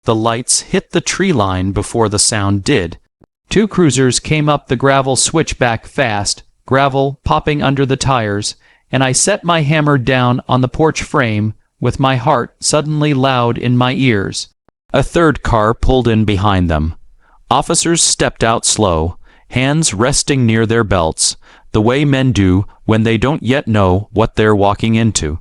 The lights hit the tree line before the sound did. Two cruisers came up the gravel switchback fast, gravel popping under the tires, and I set my hammer down on the porch frame with my heart suddenly loud in my ears. A third car pulled in behind them. Officers stepped out slow, hands resting near their belts, the way men do when they don't yet know what they're walking into.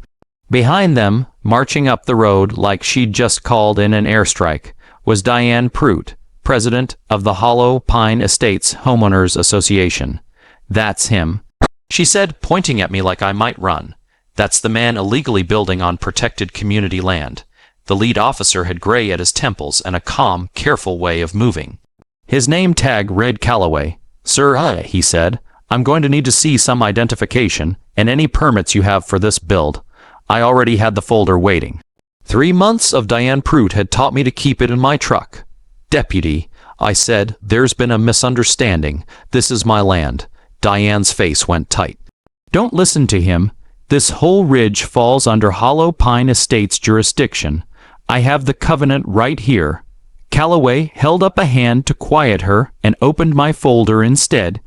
Behind them, marching up the road like she'd just called in an airstrike, was Diane Prout, president of the Hollow Pine Estates Homeowners Association. "That's him," she said, pointing at me like I might run. "That's the man illegally building on protected community land." The lead officer had gray at his temples and a calm, careful way of moving. His name tag read Callaway. "Sir," he said, "I'm going to need to see some identification and any permits you have for this build." I already had the folder waiting. 3 months of Diane Prout had taught me to keep it in my truck. "Deputy," I said, "there's been a misunderstanding. This is my land." Diane's face went tight. "Don't listen to him. This whole ridge falls under Hollow Pine Estates jurisdiction. I have the covenant right here." Callaway held up a hand to quiet her and opened my folder instead.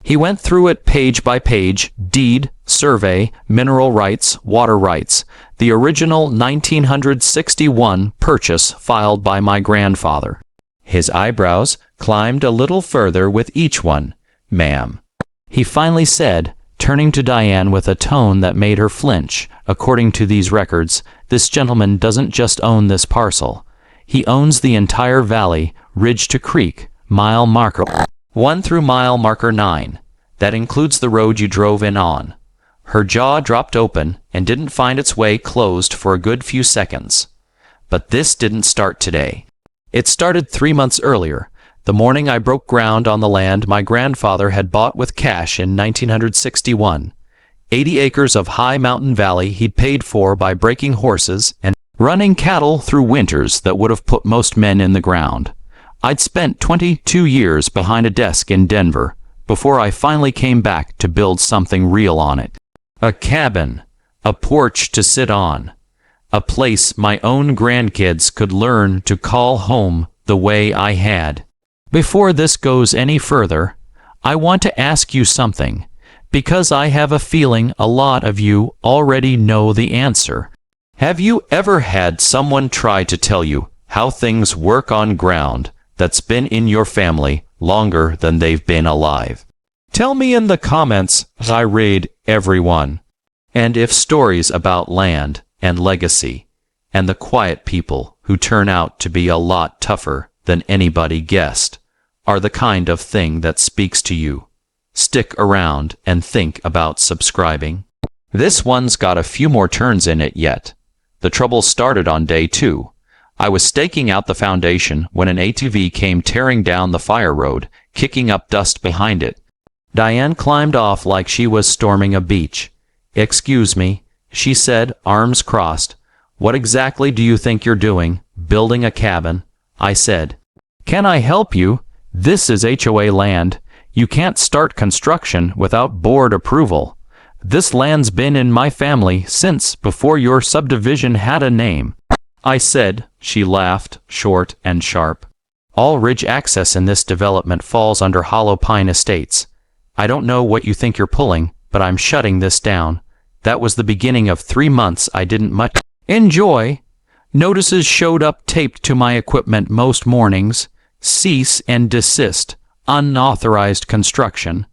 He went through it page by page: deed, survey, mineral rights, water rights, the original 1961 purchase filed by my grandfather. His eyebrows climbed a little further with each one. "Ma'am," he finally said, turning to Diane with a tone that made her flinch. "According to these records, this gentleman doesn't just own this parcel. He owns the entire valley, ridge to creek, mile marker 1 through mile marker 9. That includes the road you drove in on." Her jaw dropped open and didn't find its way closed for a good few seconds. But this didn't start today. It started 3 months earlier, the morning I broke ground on the land my grandfather had bought with cash in 1961. 80 acres of high mountain valley he'd paid for by breaking horses and running cattle through winters that would have put most men in the ground. I'd spent 22 years behind a desk in Denver before I finally came back to build something real on it. A cabin, a porch to sit on, a place my own grandkids could learn to call home the way I had. Before this goes any further, I want to ask you something, because I have a feeling a lot of you already know the answer. Have you ever had someone try to tell you how things work on ground that's been in your family longer than they've been alive? Tell me in the comments. I read every one. And if stories about land and legacy and the quiet people who turn out to be a lot tougher than anybody guessed are the kind of thing that speaks to you, stick around and think about subscribing. This one's got a few more turns in it yet. The trouble started on day 2. I was staking out the foundation when an ATV came tearing down the fire road, kicking up dust behind it. Diane climbed off like she was storming a beach. "Excuse me," she said, arms crossed. "What exactly do you think you're doing, building a cabin?" I said, "Can I help you? This is HOA land. You can't start construction without board approval. This land's been in my family since before your subdivision had a name." I said. She laughed, short and sharp. "All ridge access in this development falls under Hollow Pine Estates. I don't know what you think you're pulling, but I'm shutting this down." That was the beginning of 3 months I didn't much enjoy. Notices showed up taped to my equipment most mornings: cease and desist, unauthorized construction.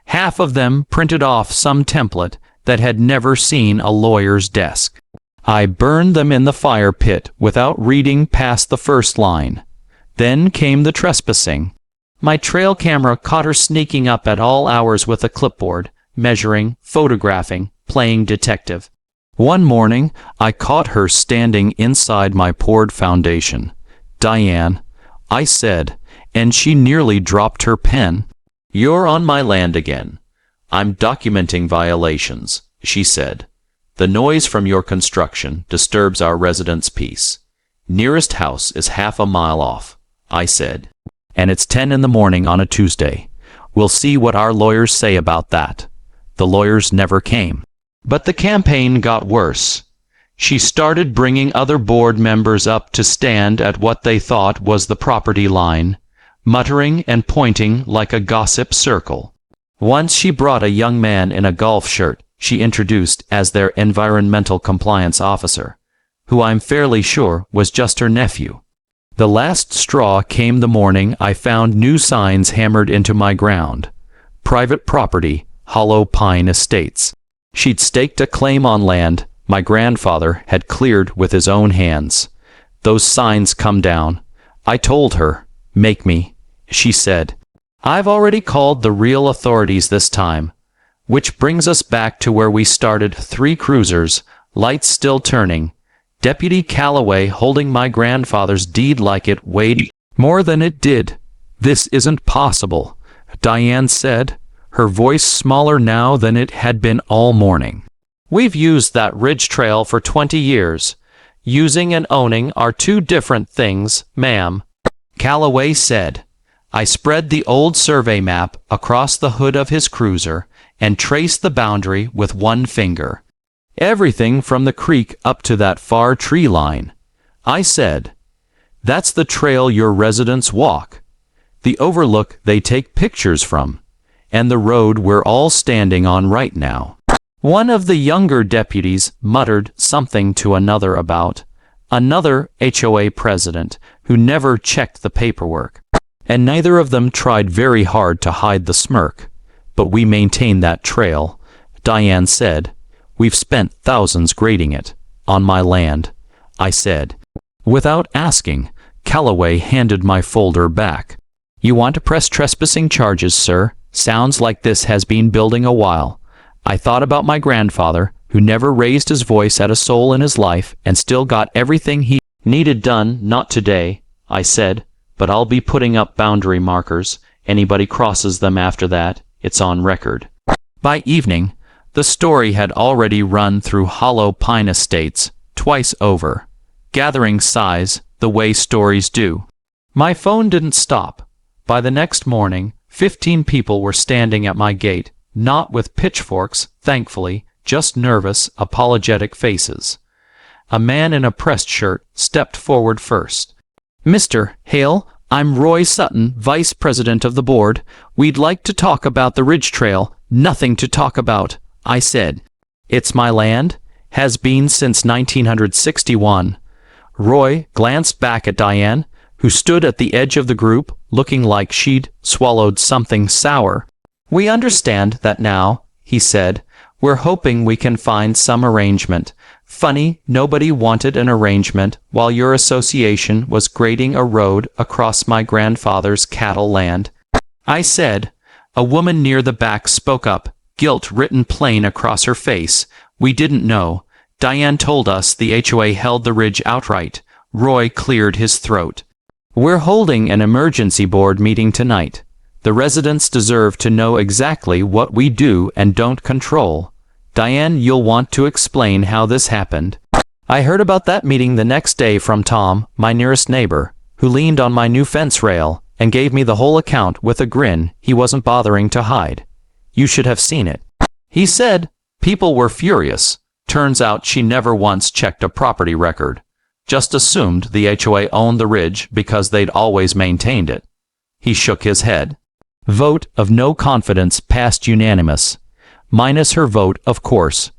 Half of them printed off some template that had never seen a lawyer's desk. I burned them in the fire pit without reading past the first line. Then came the trespassing. My trail camera caught her sneaking up at all hours with a clipboard, measuring, photographing, playing detective. One morning, I caught her standing inside my poured foundation. "Diane," I said, and she nearly dropped her pen. "You're on my land again. I'm documenting violations," she said. "The noise from your construction disturbs our residents' peace. Nearest house is half a mile off," I said. "And it's 10 in the morning on a Tuesday. We'll see what our lawyers say about that." The lawyers never came. But the campaign got worse. She started bringing other board members up to stand at what they thought was the property line, muttering and pointing like a gossip circle. Once she brought a young man in a golf shirt she introduced as their environmental compliance officer, who I'm fairly sure was just her nephew. The last straw came the morning I found new signs hammered into my ground. Private property, Hollow Pine Estates. She'd staked a claim on land my grandfather had cleared with his own hands. Those signs come down. I told her, "Make me," she said. "I've already called the real authorities this time." Which brings us back to where we started. 3 cruisers, lights still turning. Deputy Calloway holding my grandfather's deed like it weighed more than it did. "This isn't possible," Diane said, her voice smaller now than it had been all morning. "We've used that ridge trail for 20 years. Using and owning are 2 different things, ma'am," Calloway said. I spread the old survey map across the hood of his cruiser and traced the boundary with one finger. "Everything from the creek up to that far tree line," I said. "That's the trail your residents walk, the overlook they take pictures from, and the road we're all standing on right now." One of the younger deputies muttered something to another about another HOA president who never checked the paperwork, and neither of them tried very hard to hide the smirk. "But we maintain that trail," Diane said. "We've spent thousands grading it, on my land," I said. Without asking, Calloway handed my folder back. "You want to press trespassing charges, sir? Sounds like this has been building a while." I thought about my grandfather, who never raised his voice at a soul in his life and still got everything he needed done. "Not today," I said, "but I'll be putting up boundary markers. Anybody crosses them after that, it's on record." By evening, the story had already run through Hollow Pine Estates twice over, gathering size the way stories do. My phone didn't stop. By the next morning, 15 people were standing at my gate, not with pitchforks, thankfully, just nervous, apologetic faces. A man in a pressed shirt stepped forward first. "Mr. Hale, I'm Roy Sutton, Vice President of the board. We'd like to talk about the Ridge Trail." "Nothing to talk about," I said. "It's my land. Has been since 1961. Roy glanced back at Diane, who stood at the edge of the group, looking like she'd swallowed something sour. "We understand that now," he said. "We're hoping we can find some arrangement. Funny, nobody wanted an arrangement while your association was grading a road across my grandfather's cattle land," I said. A woman near the back spoke up, guilt written plain across her face. "We didn't know. Diane told us the HOA held the ridge outright." Roy cleared his throat. "We're holding an emergency board meeting tonight. The residents deserve to know exactly what we do and don't control. Diane, you'll want to explain how this happened." I heard about that meeting the next day from Tom, my nearest neighbor, who leaned on my new fence rail and gave me the whole account with a grin he wasn't bothering to hide. "You should have seen it," he said. "People were furious. Turns out she never once checked a property record. Just assumed the HOA owned the ridge because they'd always maintained it." He shook his head. Vote of no confidence passed unanimous. Minus her vote, of course.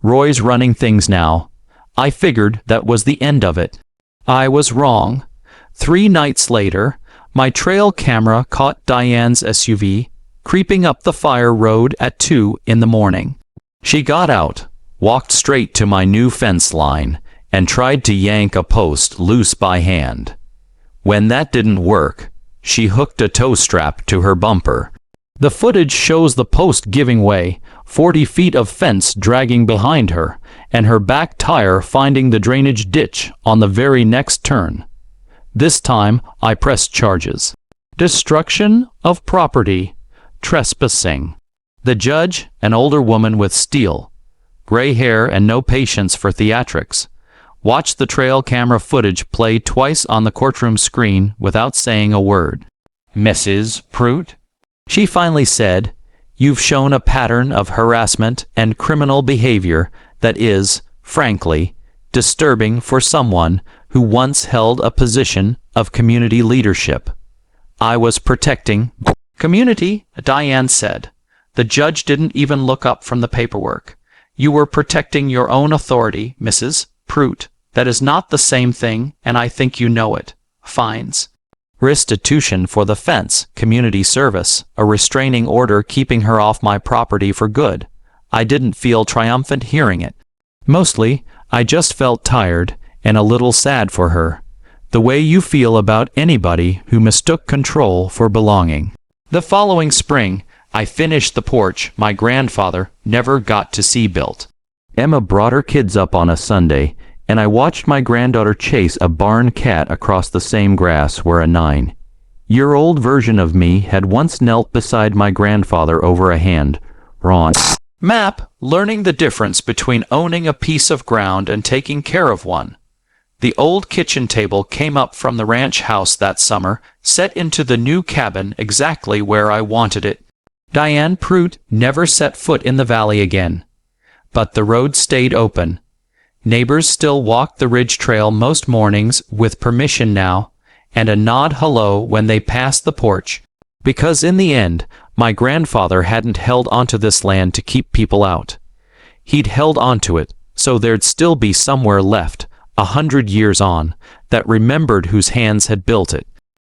Roy's running things now. I figured that was the end of it. I was wrong. 3 nights later, my trail camera caught Diane's SUV creeping up the fire road at 2 in the morning. She got out, walked straight to my new fence line, and tried to yank a post loose by hand. When that didn't work, she hooked a tow strap to her bumper. The footage shows the post giving way, 40 feet of fence dragging behind her, and her back tire finding the drainage ditch on the very next turn. This time, I pressed charges. Destruction of property, trespassing. The judge, an older woman with steel, gray hair and no patience for theatrics, watched the trail camera footage play twice on the courtroom screen without saying a word. "Mrs. Pruitt," she finally said, "you've shown a pattern of harassment and criminal behavior that is, frankly, disturbing for someone who once held a position of community leadership. I was protecting community, Diane said. The judge didn't even look up from the paperwork. You were protecting your own authority, Mrs. Pruitt. That is not the same thing, and I think you know it. Fines. Restitution for the fence, community service, a restraining order keeping her off my property for good. I didn't feel triumphant hearing it. Mostly, I just felt tired and a little sad for her. The way you feel about anybody who mistook control for belonging. The following spring, I finished the porch my grandfather never got to see built. Emma brought her kids up on a Sunday, and I watched my granddaughter chase a barn cat across the same grass where a 9-year-old version of me had once knelt beside my grandfather over a hand-drawn map, learning the difference between owning a piece of ground and taking care of one. The old kitchen table came up from the ranch house that summer, set into the new cabin exactly where I wanted it. Diane Pruitt never set foot in the valley again. But the road stayed open. Neighbors still walked the ridge trail most mornings with permission now, and a nod hello when they passed the porch, because in the end, my grandfather hadn't held onto this land to keep people out. He'd held onto it, so there'd still be somewhere left, 100 years on, that remembered whose hands had built it.